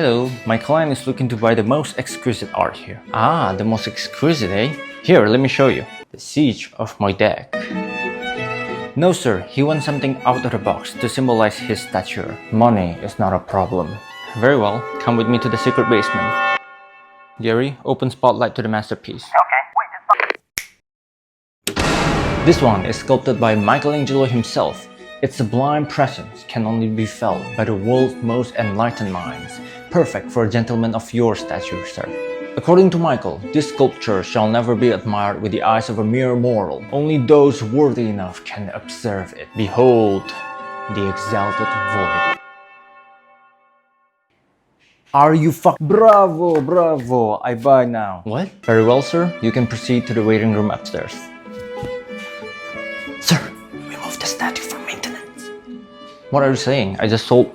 Hello, my client is looking to buy the most exquisite art here. Ah, the most exquisite, eh? Here, let me show you. The siege of my deck. No sir, he wants something out of the box to symbolize his stature. Money is not a problem. Very well, come with me to the secret basement. Gary, open spotlight to the masterpiece. This one is sculpted by Michelangelo himself. Its sublime presence can only be felt by the world's most enlightened minds, perfect for a gentleman of your stature, sir. According to Michael, this sculpture shall never be admired with the eyes of a mere mortal. Only those worthy enough can observe it. Behold, the exalted void. Are you Bravo, bravo, I buy now. What? Very well, sir. You can proceed to the waiting room upstairs. Sir, remove the statue from maintenance. What are you saying? I just sold...